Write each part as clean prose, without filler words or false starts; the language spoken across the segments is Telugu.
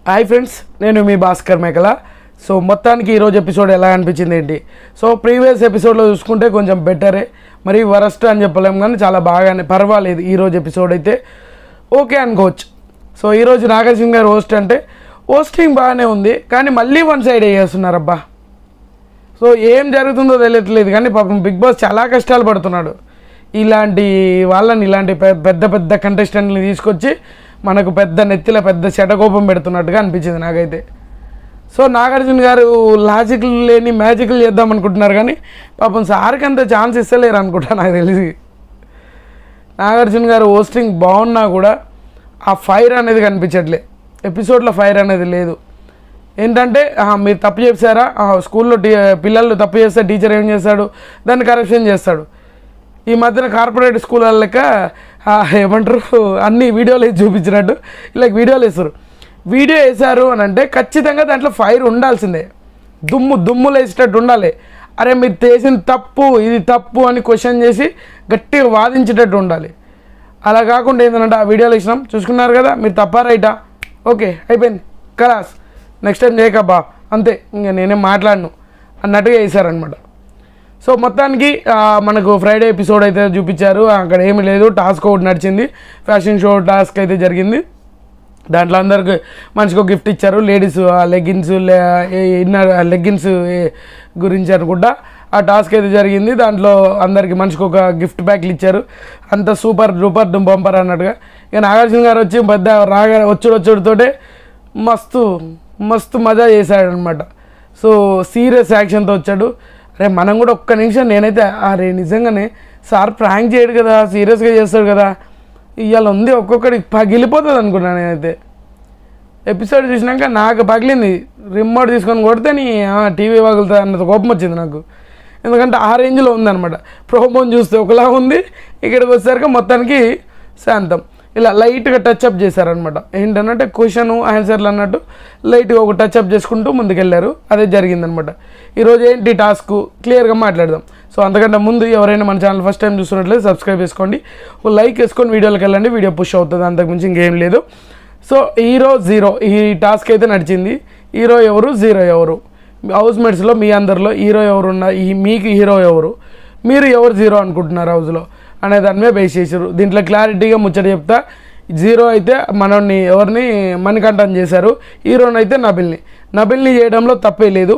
హాయ్ ఫ్రెండ్స్, నేను మీ భాస్కర్ మేకల. సో మొత్తానికి ఈరోజు ఎపిసోడ్ ఎలా అనిపించింది ఏంటి? సో ప్రీవియస్ ఎపిసోడ్లో చూసుకుంటే కొంచెం బెటరే, మరి వరస్ట్ అని చెప్పలేము, కానీ చాలా బాగానే పర్వాలేదు. ఈరోజు ఎపిసోడ్ అయితే ఓకే అనుకోవచ్చు. సో ఈరోజు నాగార్జున గారు హోస్ట్ అంటే హోస్టింగ్ బాగానే ఉంది, కానీ మళ్ళీ వన్ సైడ్ చేస్తున్నారబ్బా. సో ఏం జరుగుతుందో తెలియట్లేదు, కానీ పాపం బిగ్ బాస్ చాలా కష్టాలు పడుతున్నాడు. ఇలాంటి పెద్ద పెద్ద కంటెస్టెంట్ని తీసుకొచ్చి మనకు పెద్ద నెత్తిలో పెద్ద శటకోపం పెడుతున్నట్టుగా అనిపించింది నాకైతే. సో నాగార్జున గారు లాజిక్ లేని మ్యాజిక్లు చేద్దాం అనుకుంటున్నారు, కానీ పాపం సార్కి అంత ఛాన్స్ ఇస్తలేరు అనుకుంటా నాకు తెలిసి. నాగార్జున గారు హోస్టింగ్ బాగున్నా కూడా ఆ ఫైర్ అనేది కనిపించట్లే, ఎపిసోడ్లో ఫైర్ అనేది లేదు. ఏంటంటే మీరు తప్పు చేశారా, స్కూల్లో పిల్లలు తప్పు చేస్తే టీచర్ ఏం చేస్తాడు, దాన్ని కరెక్షన్ చేస్తాడు. ఈ మధ్యన కార్పొరేట్ స్కూల్ లెక్క ఏమంటారు, అన్ని వీడియోలు వేసి చూపించినట్టు ఇలా వీడియోలు వేస్తారు. వీడియో వేశారు అని అంటే ఖచ్చితంగా దాంట్లో ఫైర్ ఉండాల్సిందే, దుమ్ములు వేసేటట్టు ఉండాలి. అరే మీరు చేసిన తప్పు, ఇది తప్పు అని క్వశ్చన్ చేసి గట్టిగా వాదించేటట్టు ఉండాలి. అలా కాకుండా ఏంటంటే ఆ వీడియోలు వేసినాం, చూసుకున్నారు కదా, మీరు తప్పా రైటా, ఓకే అయిపోయింది కలాస్, నెక్స్ట్ టైం చేయకబ్బా, అంతే, ఇంకా నేనేం మాట్లాడను అన్నట్టుగా వేసారనమాట. సో మొత్తానికి మనకు ఫ్రైడే ఎపిసోడ్ అయితే చూపించారు. అక్కడ ఏమీ లేదు, టాస్క్ ఒకటి నడిచింది, ఫ్యాషన్ షో టాస్క్ అయితే జరిగింది. దాంట్లో అందరికి మంచిగా గిఫ్ట్ ఇచ్చారు. లేడీస్ లెగ్గిన్స్ గురించి అనుకుంటా ఆ టాస్క్ అయితే జరిగింది. దాంట్లో అందరికి మంచిగా ఒక గిఫ్ట్ ప్యాక్లు ఇచ్చారు. అంత సూపర్ డూపర్ బంపర్ అన్నట్టుగా. ఇక నాగార్జున గారు వచ్చి పెద్ద వచ్చుడుతోటే మస్తు మజా చేశాడనమాట. సో సీరియస్ యాక్షన్తో వచ్చాడు. అరే మనం కూడా ఒక్క నిమిషం నేనైతే అరే నిజంగానే సార్ ప్రాంక్ చేయడు కదా, సీరియస్గా చేస్తాడు కదా, ఇవాళ ఉంది ఒక్కొక్కడికి పగిలిపోతుంది అనుకున్నాను నేనైతే. ఎపిసోడ్ చూసినాక నాకు పగిలింది, రిమోట్ తీసుకొని కొడితే నీ టీవీ పగులుతుంది అన్నది కోపం వచ్చింది నాకు. ఎందుకంటే ఆ రేంజ్లో ఉందన్నమాట. ప్రోమోని చూస్తే ఒకలా ఉంది, ఇక్కడికి వచ్చేసరికి మొత్తానికి శాంతం. ఇలా లైట్గా టచ్అప్ చేశారనమాట. ఏంటంటే క్వశ్చన్ ఆన్సర్లు అన్నట్టు లైట్గా ఒక టచ్అప్ చేసుకుంటూ ముందుకెళ్ళారు. అదే జరిగిందనమాట. ఈరోజు ఏంటి టాస్క్ క్లియర్గా మాట్లాడదాం. సో అంతకంటే ముందు ఎవరైనా మన ఛానల్ ఫస్ట్ టైం చూస్తున్నట్లయితే సబ్స్క్రైబ్ చేసుకోండి, ఒక లైక్ వేసుకొని వీడియోలోకి వెళ్ళండి, వీడియో పుష్ అవుతుంది, అంతకుమించి ఇంకేం లేదు. సో హీరో జీరో ఈ టాస్క్ అయితే నడిచింది. హీరో ఎవరు, జీరో ఎవరు, హౌస్మేట్స్లో మీ అందరిలో హీరో ఎవరు మీకు హీరో ఎవరు, మీరు ఎవరు జీరో అనుకుంటున్నారు హౌస్లో అనే దాని మీద బేస్ చేశారు. దీంట్లో క్లారిటీగా ముచ్చట చెప్తా. జీరో అయితే ఎవరిని మణికంఠన్ చేశారు, హీరోని అయితే నబిల్ని చేయడంలో తప్పే లేదు,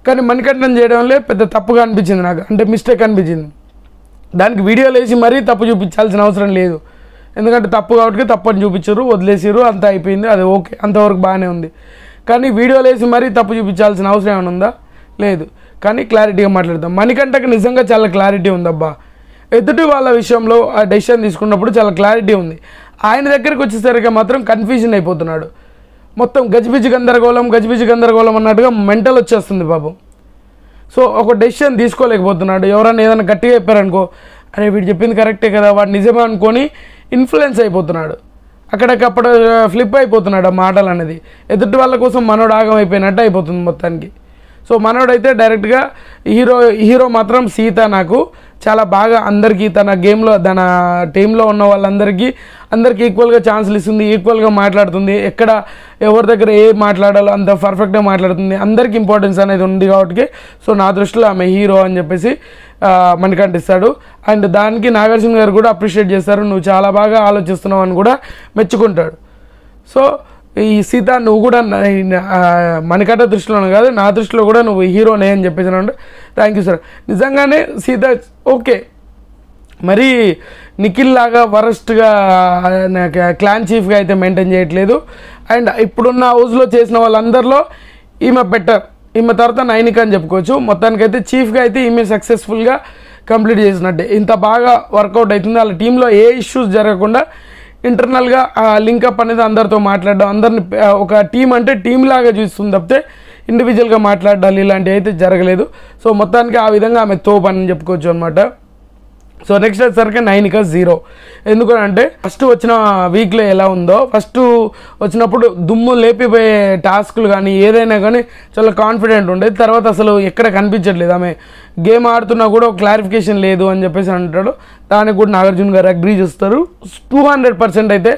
కానీ మణికంఠన్ చేయడంలో పెద్ద తప్పుగా అనిపించింది నాకు, అంటే మిస్టేక్ అనిపించింది. దానికి వీడియోలు వేసి మరీ తప్పు చూపించాల్సిన అవసరం లేదు, ఎందుకంటే తప్పు కాబట్టి తప్పని చూపించారు, వదిలేసారు, అంతా అయిపోయింది, అది ఓకే, అంతవరకు బాగానే ఉంది. కానీ వీడియోలు వేసి మరీ తప్పు చూపించాల్సిన అవసరం ఏమైనా ఉందా? లేదు. కానీ క్లారిటీగా మాట్లాడదాం. మణికంఠకి నిజంగా చాలా క్లారిటీ ఉందబ్బా. ఎదుటి వాళ్ళ విషయంలో ఆ డెసిషన్ తీసుకున్నప్పుడు చాలా క్లారిటీ ఉంది. ఆయన దగ్గరికి వచ్చేసరికి మాత్రం కన్ఫ్యూజన్ అయిపోతున్నాడు. మొత్తం గజిబిజి గందరగోళం అన్నట్టుగా మెంటల్ వచ్చేస్తుంది పాపం. సో ఒక డెసిషన్ తీసుకోలేకపోతున్నాడు. ఎవరైనా ఏదైనా గట్టిగా చెప్పారనుకో, అరే వీడు చెప్పింది కరెక్టే కదా, వాడు నిజమే అనుకొని ఇన్ఫ్లుయెన్స్ అయిపోతున్నాడు. అక్కడికప్పుడు ఫ్లిప్ అయిపోతున్నాడు ఆ మాటలు అనేది. ఎదుటి వాళ్ళ కోసం మనోడు ఆగం అయిపోయినట్టు అయిపోతుంది మొత్తానికి. సో మనోడైతే డైరెక్ట్గా హీరో మాత్రం సీత నాకు చాలా బాగా అందరికీ తన గేమ్లో తన టీంలో ఉన్న వాళ్ళందరికీ ఈక్వల్గా ఛాన్సులు ఇస్తుంది, ఈక్వల్గా మాట్లాడుతుంది, ఎక్కడ ఎవరి దగ్గర ఏ మాట్లాడాలో అంత పర్ఫెక్ట్గా మాట్లాడుతుంది, అందరికీ ఇంపార్టెన్స్ అనేది ఉంది కాబట్టి. సో నా దృష్టిలో ఆమె హీరో అని చెప్పేసి మణికంఠిస్తాడు. అండ్ దానికి నాగార్జున గారు కూడా అప్రిషియేట్ చేస్తారు, నువ్వు చాలా బాగా ఆలోచిస్తున్నావు అని కూడా మెచ్చుకుంటాడు. సో ఈ సీత నువ్వు కూడా మణికంఠ దృష్టిలోనే కాదు, నా దృష్టిలో కూడా నువ్వు హీరోనే అని చెప్పేసి థ్యాంక్ యూ సార్. నిజంగానే సీత ఓకే, మరి నిఖిల్ లాగా వరస్ట్గా క్లాన్ చీఫ్గా అయితే మెయింటైన్ చేయట్లేదు. అండ్ ఇప్పుడున్న హౌస్లో చేసిన వాళ్ళందరిలో ఈమె బెటర్, ఈమె తర్వాత నైనిక అని చెప్పుకోవచ్చు. మొత్తానికైతే చీఫ్గా అయితే ఈమె సక్సెస్ఫుల్గా కంప్లీట్ చేసినట్టే. ఇంత బాగా వర్కౌట్ అవుతుంది. వాళ్ళ టీంలో ఏ ఇష్యూస్ జరగకుండా ఇంటర్నల్గా లింకప్ అనేది అందరితో మాట్లాడడం, అందరిని ఒక టీం అంటే టీం లాగా చూస్తుంది తప్పితే ఇండివిజువల్గా మాట్లాడాలి ఇలాంటివి అయితే జరగలేదు. సో మొత్తానికి ఆ విధంగా ఆమె తోపని చెప్పుకోవచ్చు అనమాట. సో నెక్స్ట్ వచ్చేసరికి నైనిక జీరో. ఎందుకంటే ఫస్ట్ వచ్చిన వీక్లో ఎలా ఉందో, ఫస్ట్ వచ్చినప్పుడు దుమ్ము లేపిపోయే టాస్కులు కానీ ఏదైనా కానీ చాలా కాన్ఫిడెంట్ ఉండేది. తర్వాత అసలు ఎక్కడ కనిపించట్లేదు, ఆమె గేమ్ ఆడుతున్నా కూడా క్లారిఫికేషన్ లేదు అని చెప్పేసి అంటాడు. దానికి కూడా నాగార్జున గారు అగ్రీ చేస్తారు, 200% అయితే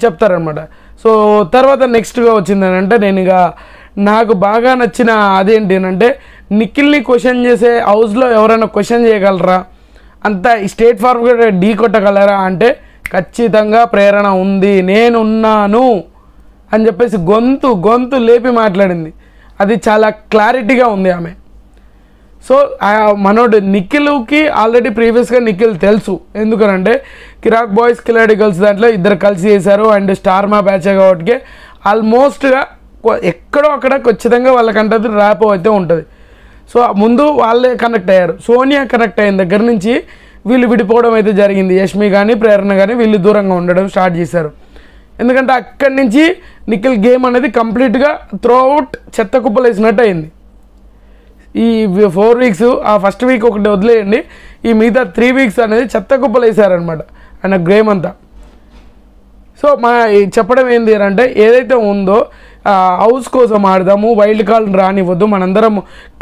చెప్తారనమాట. సో తర్వాత నెక్స్ట్గా వచ్చిందని అంటే నేను ఇక నాకు బాగా నచ్చిన అదేంటి అంటే నిఖిల్ని క్వశ్చన్ చేసే హౌస్లో ఎవరైనా క్వశ్చన్ చేయగలరా, అంత స్ట్రేట్ ఫార్వర్డ్గా ఢీ కొట్టగలరా అంటే ఖచ్చితంగా ప్రేరణ ఉంది, నేనున్నాను అని చెప్పేసి గొంతు లేపి మాట్లాడింది. అది చాలా క్లారిటీగా ఉంది ఆమె. సో మనోడు నిఖిల్కి ఆల్రెడీ ప్రీవియస్గా నిఖిల్ తెలుసు, ఎందుకనంటే కిరాక్ బాయ్స్ కిలాడి గర్ల్స్ దాంట్లో ఇద్దరు కలిసి చేశారు అండ్ స్టార్ మా బ్యాచ్ కాబట్టి ఆల్మోస్ట్గా ఎక్కడో అక్కడ ఖచ్చితంగా వాళ్ళకంటే ర్యాపో అయితే ఉంటుంది. సో ముందు వాళ్ళే కనెక్ట్ అయ్యారు. సోనియా కనెక్ట్ అయిన దగ్గర నుంచి వీళ్ళు విడిపోవడం అయితే జరిగింది. యష్మి కానీ ప్రేరణ కానీ వీళ్ళు దూరంగా ఉండడం స్టార్ట్ చేశారు. ఎందుకంటే అక్కడి నుంచి నిఖిల్ గేమ్ అనేది కంప్లీట్గా త్రూఅవుట్ చెత్త కుప్పలు వేసినట్టు అయింది. ఈ 4 వీక్స్, ఆ ఫస్ట్ వీక్ ఒకటి వదిలేయండి, ఈ మిగతా 3 వీక్స్ అనేది చెత్త కుప్పలు వేసారనమాట ఆయన గేమ్ అంతా. సో చెప్పడం ఏంటి అంటే ఏదైతే ఉందో హౌస్ కోసం ఆడదాము, వైల్డ్ కార్డ్ రానివ్వద్దు, మనందరం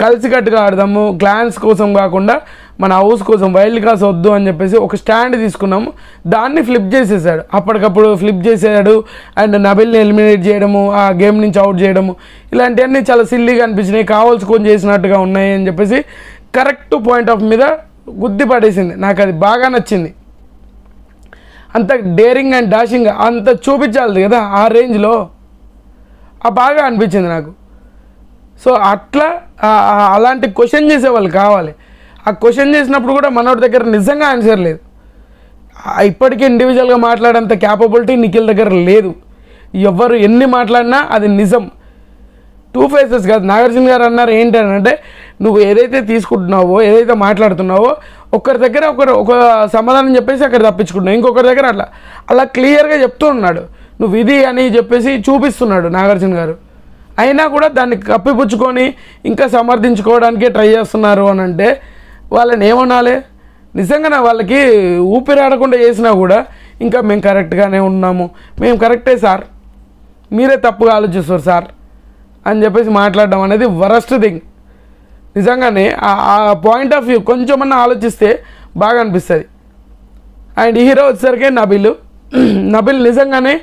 కలిసికట్టుగా ఆడదాము, క్లాన్స్ కోసం కాకుండా మన హౌస్ కోసం వైల్డ్ కార్డ్స్ వద్దు అని చెప్పేసి ఒక స్టాండ్ తీసుకున్నాము. దాన్ని ఫ్లిప్ చేసేసాడు, అప్పటికప్పుడు ఫ్లిప్ చేసాడు. అండ్ నబిల్ని ఎలిమినేట్ చేయడము, ఆ గేమ్ నుంచి అవుట్ చేయడము, ఇలాంటివన్నీ చాలా సిల్లీగా అనిపించినాయి, కావాల్సుకొని చేసినట్టుగా ఉన్నాయి అని చెప్పేసి కరెక్ట్ పాయింట్ ఆఫ్ మీద గుద్ది పడేసింది. నాకు అది బాగా నచ్చింది. అంత డేరింగ్ అండ్ డాషింగ్ అంత చూపించాలి కదా ఆ రేంజ్లో, బాగా అనిపించింది నాకు. సో అట్లా అలాంటి క్వశ్చన్ చేసేవాళ్ళు కావాలి. ఆ క్వశ్చన్ చేసినప్పుడు కూడా మనోడి దగ్గర నిజంగా ఆన్సర్ లేదు. ఇప్పటికీ ఇండివిజువల్గా మాట్లాడేంత క్యాపబిలిటీ నిఖిల్ దగ్గర లేదు. ఎవరు ఎన్ని మాట్లాడినా అది నిజం, 2 ఫేసెస్ కాదు. నాగార్జున గారు అన్నారు ఏంటంటే నువ్వు ఏదైతే తీసుకుంటున్నావో, ఏదైతే మాట్లాడుతున్నావో ఒకరి దగ్గర ఒక సమాధానం చెప్పేసి అక్కడ తప్పించుకుంటున్నావు, ఇంకొకరి దగ్గర అలా క్లియర్గా చెప్తూ ఉన్నాడు. నువ్వు ఇది అని చెప్పేసి చూపిస్తున్నాడు నాగార్జున గారు. అయినా కూడా దాన్ని కప్పిపుచ్చుకొని ఇంకా సమర్థించుకోవడానికే ట్రై చేస్తున్నారు అని అంటే వాళ్ళని ఏమనాలి? నిజంగానే వాళ్ళకి ఊపిరాడకుండా చేసినా కూడా ఇంకా మేము కరెక్ట్గానే ఉన్నాము, మేము కరెక్టే సార్, మీరే తప్పుగా ఆలోచిస్తారు సార్ అని చెప్పేసి మాట్లాడడం అనేది వరస్ట్ థింగ్. నిజంగానే ఆ పాయింట్ ఆఫ్ వ్యూ కొంచెమన్నా ఆలోచిస్తే బాగా అనిపిస్తుంది. అండ్ హీరో వచ్చేసరికి నబిల్ నిజంగానే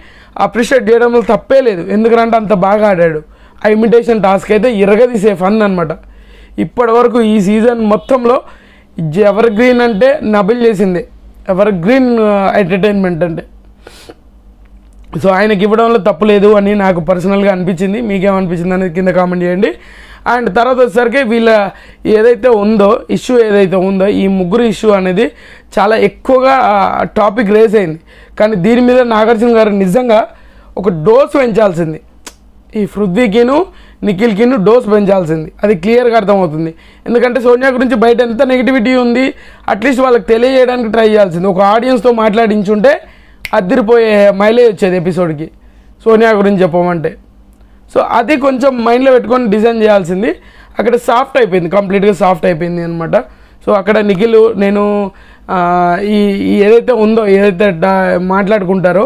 అప్రిషియేట్ చేయడంలో తప్పే లేదు, ఎందుకంటే అంత బాగా ఆడాడు. ఆ ఇమిటేషన్ టాస్క్ అయితే ఇరగదీసే ఫన్ అనమాట. ఇప్పటి వరకు ఈ సీజన్ మొత్తంలో ఎవర్ గ్రీన్ అంటే నబిల్ చేసింది, ఎవర్ గ్రీన్ ఎంటర్టైన్మెంట్ అంటే. సో ఆయనకి ఇవ్వడంలో తప్పు లేదు అని నాకు పర్సనల్గా అనిపించింది. మీకేమనిపించింది అనేది కింద కామెంట్ చేయండి. అండ్ తర్వాత వచ్చేసరికి వీళ్ళ ఏదైతే ఉందో ఇష్యూ ఏదైతే ఉందో ఈ ముగ్గురు ఇష్యూ అనేది చాలా ఎక్కువగా టాపిక్ రేస్ అయింది. కానీ దీని మీద నాగార్జున గారు నిజంగా ఒక డోస్ పెంచాల్సింది, ఈ పృథ్వీకిను నిఖిల్కిను డోస్ పెంచాల్సింది, అది క్లియర్గా అర్థమవుతుంది. ఎందుకంటే సోనియా గురించి బయట ఎంత నెగిటివిటీ ఉంది అట్లీస్ట్ వాళ్ళకి తెలియజేయడానికి ట్రై చేయాల్సింది. ఒక ఆడియన్స్తో మాట్లాడించుంటే అదిరిపోయే మైలేజ్ వచ్చేది ఎపిసోడ్కి సోనియా గురించి చెప్పమంటే. సో అది కొంచెం మైండ్లో పెట్టుకొని డిజైన్ చేయాల్సింది. అక్కడ సాఫ్ట్ అయిపోయింది, కంప్లీట్గా సాఫ్ట్ అయిపోయింది అనమాట. సో అక్కడ నిఖిల్ నేను ఈ ఏదైతే ఉందో ఏదైతే మాట్లాడుకుంటారో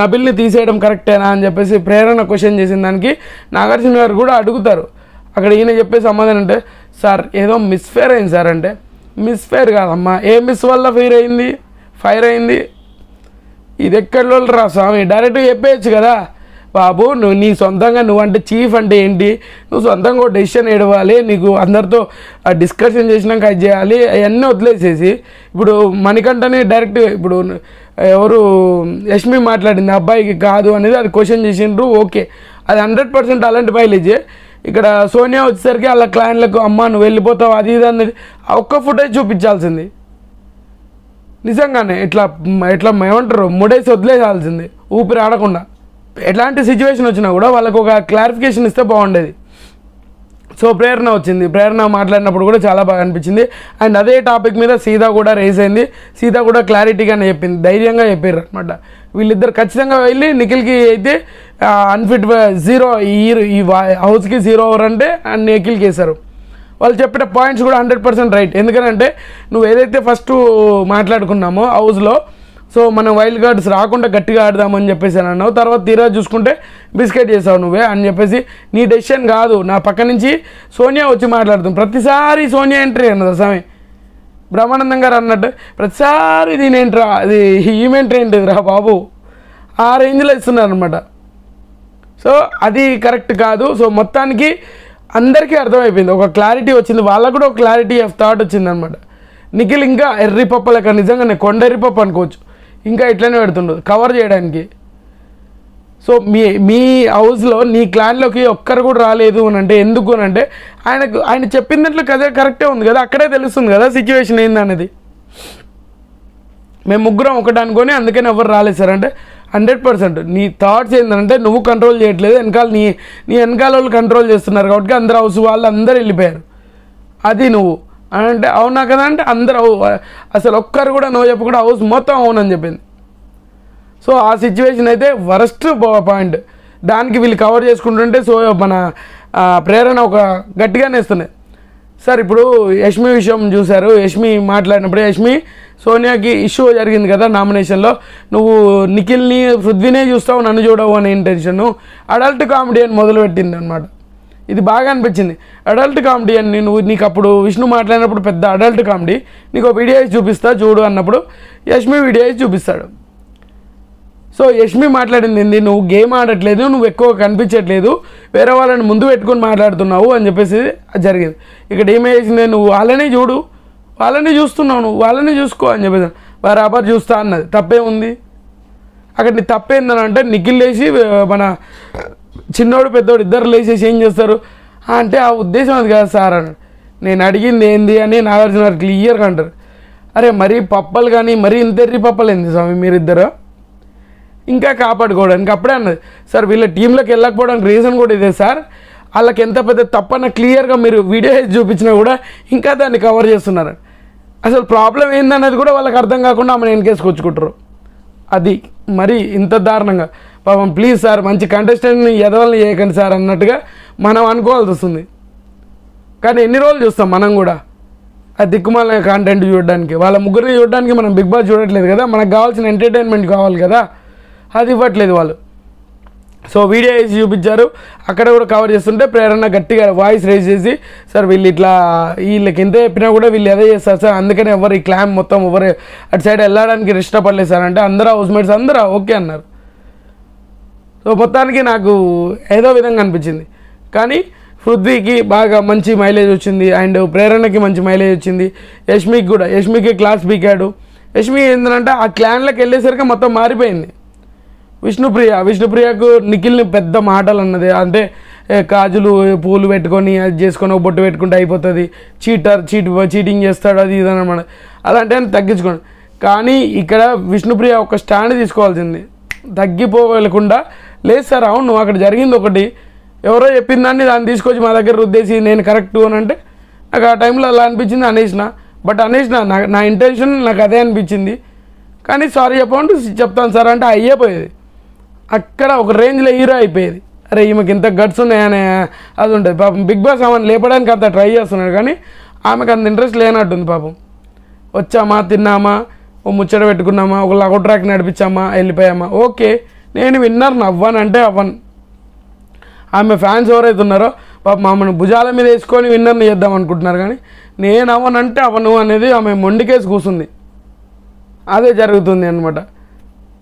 నబిల్ని తీసేయడం కరెక్టేనా అని చెప్పేసి ప్రేరణ క్వశ్చన్ చేసిన దానికి నాగార్జున గారు కూడా అడుగుతారు. అక్కడ ఈయన చెప్పే సమాధానం అంటే సార్ ఏదో మిస్ఫేర్ అయింది సార్ అంటే, మిస్ఫేర్ కాదమ్మా, ఏ మిస్ వల్ల ఫైర్ అయింది ఇది ఎక్కడిలో రా స్వామి, డైరెక్ట్గా చెప్పేయచ్చు కదా బాబు, నీ సొంతంగా నువ్వంటే చీఫ్ అంటే ఏంటి, నువ్వు సొంతంగా ఒక డెసిషన్ ఇవ్వాలి, నీకు అందరితో డిస్కషన్ చేసినాక అది చేయాలి, అవన్నీ వదిలేసేసి ఇప్పుడు మణికంఠని డైరెక్ట్ ఇప్పుడు ఎవరు యష్మి మాట్లాడింది అబ్బాయికి కాదు అనేది అది క్వశ్చన్ చేసిండ్రు, ఓకే అది 100% అలాంటి మైలేజే. ఇక్కడ సోనియా వచ్చేసరికి వాళ్ళ క్లయింట్లకు అమ్మ నువ్వు వెళ్ళిపోతావు అది ఇది అనేది ఒక్క ఫుటేజ్ చూపించాల్సింది. నిజంగానే ఇట్లా ఏమంటారు ముడేసి వదిలేసాల్సింది ఊపిరి ఆడకుండా. ఎట్లాంటి సిచ్యువేషన్ వచ్చినా కూడా వాళ్ళకు ఒక క్లారిఫికేషన్ ఇస్తే బాగుండేది. సో ప్రేరణ వచ్చింది, ప్రేరణ మాట్లాడినప్పుడు కూడా చాలా బాగా అనిపించింది. అండ్ అదే టాపిక్ మీద సీత కూడా రేస్ అయింది, సీత కూడా క్లారిటీగానే చెప్పింది, ధైర్యంగా చెప్పారు అనమాట. వీళ్ళిద్దరు ఖచ్చితంగా వెళ్ళి నిఖిల్కి అయితే అన్ఫిట్ 0 ఈ హౌస్కి 0 ఓవర్ అంటే నిఖిల్కి వేశారు. వాళ్ళు చెప్పిన పాయింట్స్ కూడా 100% రైట్. ఎందుకంటే నువ్వు ఏదైతే ఫస్ట్ మాట్లాడుకున్నామో హౌస్లో, సో మనం వైల్డ్ కార్డ్స్ రాకుండా గట్టిగా ఆడదామని చెప్పేసి అని అన్నావు, తర్వాత తీరా చూసుకుంటే బిస్కెట్ చేసావు నువ్వే అని చెప్పేసి నీ డెసిషన్ కాదు. నా పక్క నుంచి సోనియా వచ్చి మాట్లాడుతుంది, ప్రతిసారి సోనియా ఎంట్రీ అన్నది స్వామి. బ్రహ్మానందం గారు అన్నట్టు ప్రతిసారి దీని ఏంట్రా, అది ఈమెంట్రీ ఏంటిదిరా బాబు ఆ రేంజ్లో ఇస్తున్నారు అనమాట. సో అది కరెక్ట్ కాదు. సో మొత్తానికి అందరికీ అర్థమైపోయింది, ఒక క్లారిటీ వచ్చింది, వాళ్ళకు కూడా ఒక క్లారిటీ ఆఫ్ థాట్ వచ్చిందనమాట. నిఖిల్ ఇంకా ఎర్రిపప్ప లెక్క, నిజంగానే కొండ ఎర్రిపప్ప అనుకోవచ్చు, ఇంకా ఇట్లనే పెడుతుండదు కవర్ చేయడానికి. సో మీ హౌస్లో నీ క్లాన్లోకి ఒక్కరు కూడా రాలేదు అని అంటే ఎందుకు అని అంటే ఆయన చెప్పిన దాంట్లో కదా కరెక్టే ఉంది కదా, అక్కడే తెలుస్తుంది కదా సిచ్యువేషన్ ఏందనేది. మేము ముగ్గురం ఒకటి అనుకొని అందుకని ఎవరు రాలేదు సార్ అంటే 100% నీ థాట్స్ ఏంటంటే నువ్వు కంట్రోల్ చేయట్లేదు, వెనకాల నీ వెనకాల వాళ్ళు కంట్రోల్ చేస్తున్నారు కాబట్టి అందరు హౌస్ వాళ్ళు అందరూ వెళ్ళిపోయారు, అది నువ్వు అని అంటే అవునా కదా అంటే అందరూ అసలు ఒక్కరు కూడా నువ్వు చెప్పకుండా హౌస్ మొత్తం అవునని చెప్పింది. సో ఆ సిచ్యువేషన్ అయితే వరస్ట్ పాయింట్, దానికి వీళ్ళు కవర్ చేసుకుంటుంటే సో మన ప్రేరణ ఒక గట్టిగానే ఇస్తున్నాయి. సార్ ఇప్పుడు యష్మి విషయం చూశారు, యష్మి మాట్లాడినప్పుడు యష్మి సోనియాకి ఇష్యూ జరిగింది కదా నామినేషన్లో, నువ్వు నిఖిల్ని పృథ్వీనే చూస్తావు నన్ను చూడవు అనే ఇంటెన్షన్, అడల్ట్ కామెడీ అని మొదలుపెట్టింది అనమాట. ఇది బాగా అనిపించింది, అడల్ట్ కామెడీ అని నీకు అప్పుడు విష్ణు మాట్లాడినప్పుడు పెద్ద అడల్ట్ కామెడీ, నీకు వీడియో వేసి చూపిస్తా చూడు అన్నప్పుడు యష్మి వీడియో వేసి చూపిస్తాడు. సో యష్మి మాట్లాడింది ఏంది, నువ్వు గేమ్ ఆడట్లేదు, నువ్వు ఎక్కువ కనిపించట్లేదు, వేరే వాళ్ళని ముందు పెట్టుకొని మాట్లాడుతున్నావు అని చెప్పేసి జరిగింది. ఇక్కడ ఏమేసింది, నువ్వు వాళ్ళని చూడు, వాళ్ళని చూస్తున్నావు, నువ్వు వాళ్ళని చూసుకో అని చెప్పేసి బరాబర్ చూస్తా అన్నది, తప్పే ఉంది అక్కడ. నీ తప్పేందని అంటే నిఖిల్ లేచి మన చిన్నోడు పెద్దోడు ఇద్దరు లేచేసి ఏం చేస్తారు అంటే ఆ ఉద్దేశం అది కాదు సార్ అన్నాడు. నేను అడిగింది ఏంది అని నాగార్జున గారు క్లియర్గా అంటారు. అరే మరీ పప్పలు కానీ మరీ ఇంతెర్రి పప్పలు ఏంది స్వామి మీరిద్దరు, ఇంకా కాపాడుకోవడానికి. అప్పుడే అన్నది సార్ వీళ్ళ టీంలోకి వెళ్ళకపోవడానికి రీజన్ కూడా ఇదే సార్, వాళ్ళకి ఎంత పెద్ద తప్పన్న క్లియర్గా మీరు వీడియో చూపించినా కూడా ఇంకా దాన్ని కవర్ చేస్తున్నారు. అసలు ప్రాబ్లం ఏందన్నది కూడా వాళ్ళకి అర్థం కాకుండా ఆమెను వెనకేసుకొచ్చుకుంటారు, అది మరి ఇంత దారుణంగా. పాపం ప్లీజ్ సార్ మంచి కంటెస్టెంట్ని ఎదవల్ని చేయకండి సార్ అన్నట్టుగా మనం అనుకోవాల్సి వస్తుంది. కానీ ఎన్ని రోజులు చూస్తాం మనం కూడా ఆ దిక్కుమాల కాంటెంట్ చూడడానికి, వాళ్ళ ముగ్గురిని చూడడానికి మనం బిగ్ బాస్ చూడట్లేదు కదా, మనకు కావాల్సిన ఎంటర్టైన్మెంట్ కావాలి కదా, అది ఇవ్వట్లేదు వాళ్ళు. సో వీడియో వేసి చూపించారు, అక్కడ కూడా కవర్ చేస్తుంటే ప్రేరణ గట్టిగా వాయిస్ రేజ్ చేసి సార్ వీళ్ళు ఇట్లా వీళ్ళకి ఎంత చెప్పినా కూడా వీళ్ళు అదే చేస్తారు సార్, అందుకని ఎవరు ఈ క్లామ్ మొత్తం ఎవరు అటు సైడ్ వెళ్ళడానికి ఇష్టపడలేదు సార్ అంటే అందరూ హౌస్మేట్స్ అందరూ ఓకే అన్నారు. సో మొత్తానికి నాకు ఏదో విధంగా అనిపించింది. కానీ పృథ్వీకి బాగా మంచి మైలేజ్ వచ్చింది అండ్ ప్రేరణకి మంచి మైలేజ్ వచ్చింది, యష్మికి కూడా, యష్మికి క్లాస్ పీకాడు. యష్మి ఏంటంటే ఆ క్లాన్లోకి వెళ్ళేసరికి మొత్తం మారిపోయింది. విష్ణుప్రియకు నిఖిల్ని పెద్ద మాటలు అన్నది, అంటే కాజులు పూలు పెట్టుకొని అది చేసుకొని ఒక బొట్టు పెట్టుకుంటే అయిపోతుంది, చీటింగ్ చేస్తాడు అది ఇది అనమాట, అలాంటి అని తగ్గించుకోండి. కానీ ఇక్కడ విష్ణుప్రియ ఒక స్టాండ్ తీసుకోవాల్సింది, తగ్గిపోవకుండా లేదు సార్ అవును నువ్వు అక్కడ జరిగింది ఒకటి, ఎవరో చెప్పిన దాన్ని తీసుకొచ్చి మా దగ్గర రుద్దేసి నేను కరెక్టు అని అంటే నాకు ఆ టైంలో అలా అనిపించింది, అనేసిన. బట్ అనేసిన నా ఇంటెన్షన్ నాకు అదే అనిపించింది. కానీ సారీ చెప్పండి చెప్తాను సార్ అంటే అయ్యేపోయేది, అక్కడ ఒక రేంజ్లో హీరో అయిపోయేది. అరే ఈమెకి ఇంత గట్స్ ఉన్నాయనే అది ఉంటుంది. పాపం బిగ్ బాస్ ఆమెను లేపడానికి అంత ట్రై చేస్తున్నాడు కానీ ఆమెకు అంత ఇంట్రెస్ట్ లేనట్టుంది. పాపం వచ్చామా తిన్నామా ఓ ముచ్చట పెట్టుకున్నామా ఒక లగో ట్రాక్ నడిపించామా వెళ్ళిపోయామా, ఓకే నేను విన్నర్ను అవ్వనంటే అవ్వను. ఆమె ఫ్యాన్స్ ఎవరైతే ఉన్నారో పాపం ఆమెను భుజాల మీద వేసుకొని విన్నర్ని చేద్దాం అనుకుంటున్నారు, కానీ నేను అవ్వనంటే అవ్వను అనేది ఆమె మొండికేసి కూర్చుంది, అదే జరుగుతుంది అనమాట.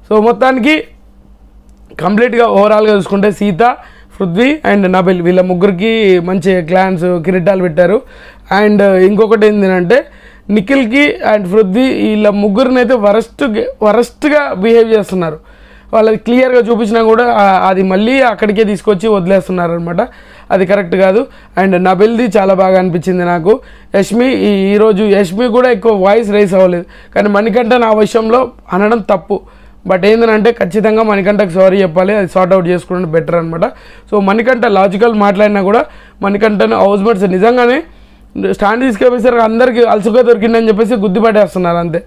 సో మొత్తానికి కంప్లీట్గా ఓవరాల్గా చూసుకుంటే సీత, పృథ్వీ అండ్ నబిల్ వీళ్ళ ముగ్గురికి మంచి క్లాన్స్ కిరీటాలు పెట్టారు. అండ్ ఇంకొకటి ఏంటంటే నిఖిల్కి అండ్ పృథ్వీ వీళ్ళ ముగ్గురిని అయితే వరస్ట్గా బిహేవ్ చేస్తున్నారు. వాళ్ళది క్లియర్గా చూపించినా కూడా అది మళ్ళీ అక్కడికే తీసుకొచ్చి వదిలేస్తున్నారు అనమాట, అది కరెక్ట్ కాదు. అండ్ నబిల్ది చాలా బాగా అనిపించింది నాకు. ఈరోజు యష్మి కూడా ఎక్కువ వాయిస్ రైస్ అవ్వలేదు, కానీ మణికంఠ నా విషయంలో అనడం తప్పు. బట్ ఏంటంటే ఖచ్చితంగా మణికంఠకు సారీ చెప్పాలి, అది సార్ట్ అవుట్ చేసుకోవడం బెటర్ అనమాట. సో మణికంఠ లాజికల్ మాట్లాడినా కూడా మణికంఠను హౌస్మేట్స్ నిజంగానే స్టాండ్ తీసుకెళ్ళేసరికి అందరికీ అలసుగా దొరికిందని చెప్పేసి గుద్దిపట్టేస్తున్నారు అంతే.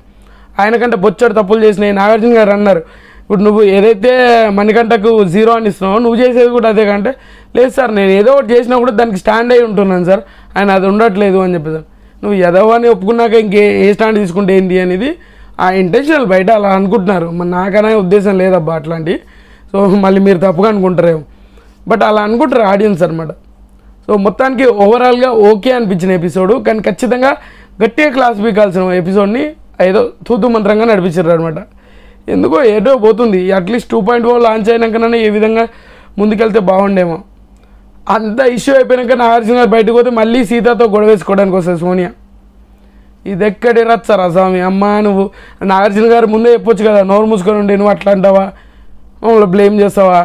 ఆయనకంటే బొచ్చడు తప్పులు చేసినాయి. నాగార్జున గారు అన్నారు ఇప్పుడు నువ్వు ఏదైతే మణికంఠకు 0 అని ఇస్తున్నావో నువ్వు చేసేది కూడా అదే, కంటే లేదు సార్ నేను ఏదో ఒకటి చేసినా కూడా దానికి స్టాండ్ అయి ఉంటున్నాను సార్, ఆయన అది ఉండట్లేదు అని చెప్పేసి. నువ్వు ఎదవని ఒప్పుకున్నాక ఏ స్టాండ్ తీసుకుంటే ఏంటి అనేది ఆ ఇంటెన్షనల్ బయట అలా అనుకుంటున్నారు, మరి నాకనే ఉద్దేశం లేదబ్బా అట్లాంటి. సో మళ్ళీ మీరు తప్పుగా అనుకుంటారేమో, బట్ అలా అనుకుంటారు ఆడియన్స్ అనమాట. సో మొత్తానికి ఓవరాల్గా ఓకే అనిపించిన ఎపిసోడు, కానీ ఖచ్చితంగా గట్టిగా క్లాస్ పీకాల్సిన ఎపిసోడ్ని ఏదో తూతు మంత్రంగా నడిపించారు అనమాట. ఎందుకో ఏటో పోతుంది. అట్లీస్ట్ 2.0 లాంచ్ అయినాకనే ఏ విధంగా ముందుకెళ్తే బాగుండేమో. అంత ఇష్యూ అయిపోయాక నాగార్జున గారు బయటకు పోతే మళ్ళీ సీతతో గొడవ వేసుకోవడానికి వస్తుంది సోనియా. ఇది ఎక్కడి రచ్చారా స్వామి. అమ్మ నువ్వు నాగార్జున గారు ముందే చెప్పొచ్చు కదా, నోరు మూసుకొని ఉండి నువ్వు అట్లా అంటావా, మమ్మల్ని బ్లేమ్ చేస్తావా,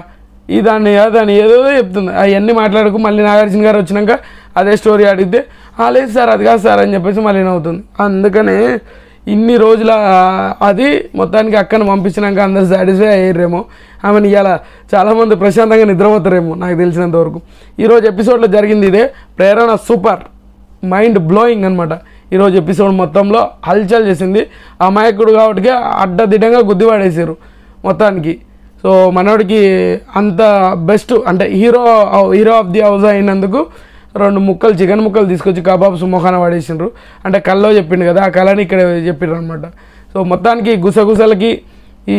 ఇదాన్ని అదని ఏదో చెప్తుంది. అవన్నీ మాట్లాడుకు మళ్ళీ నాగార్జున గారు వచ్చినాక అదే స్టోరీ అడిగితే లేదు సార్ అది కాదు సార్ అని చెప్పేసి మళ్ళీ నవ్వుతుంది. అందుకనే ఇన్ని రోజుల అది మొత్తానికి అక్కను పంపించినాక అందరు సాటిస్ఫై అయ్యారేమో. ఆమెను ఇవాళ చాలామంది ప్రశాంతంగా నిద్రపోతారేమో నాకు తెలిసినంత వరకు. ఈరోజు ఎపిసోడ్లో జరిగింది ఇదే. ప్రేరణ సూపర్ మైండ్ బ్లోయింగ్ అనమాట. ఈరోజు ఎపిసోడ్ మొత్తంలో హల్చల్ చేసింది. అమాయకుడు కాబట్టి అడ్డదిడ్డంగా గుద్దివాడేసారు మొత్తానికి. సో మనోడికి అంత బెస్ట్ అంటే హీరో ఆఫ్ ది హౌస్ అయినందుకు 2 ముక్కలు చికెన్ ముక్కలు తీసుకొచ్చి కబాబ్స్ మొఖాన పడేసిండ్రు. అంటే కల్లో చెప్పిండు కదా, ఆ కళని ఇక్కడ చెప్పిండ్రు అనమాట. సో మొత్తానికి గుసగుసలకి ఈ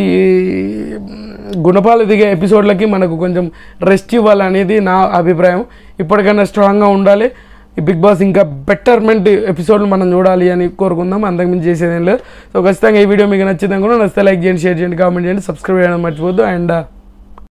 గుణపాలు దిగే ఎపిసోడ్లకి మనకు కొంచెం రెస్ట్ ఇవ్వాలనేది నా అభిప్రాయం. ఇప్పటికైనా స్ట్రాంగ్గా ఉండాలి. ఈ బిగ్ బాస్ ఇంకా బెటర్మెంట్ ఎపిసోడ్లు మనం చూడాలి అని కోరుకుందాం. అంతకుమించి చేసేదేం లేదు. సో ఖచ్చితంగా ఈ వీడియో మీకు నచ్చింది అనుకున్నా. నచ్చితే లైక్ చేయండి, షేర్ చేయండి, కామెంట్ చేయండి, సబ్స్క్రైబ్ చేయడం మర్చిపోద్దు. అండ్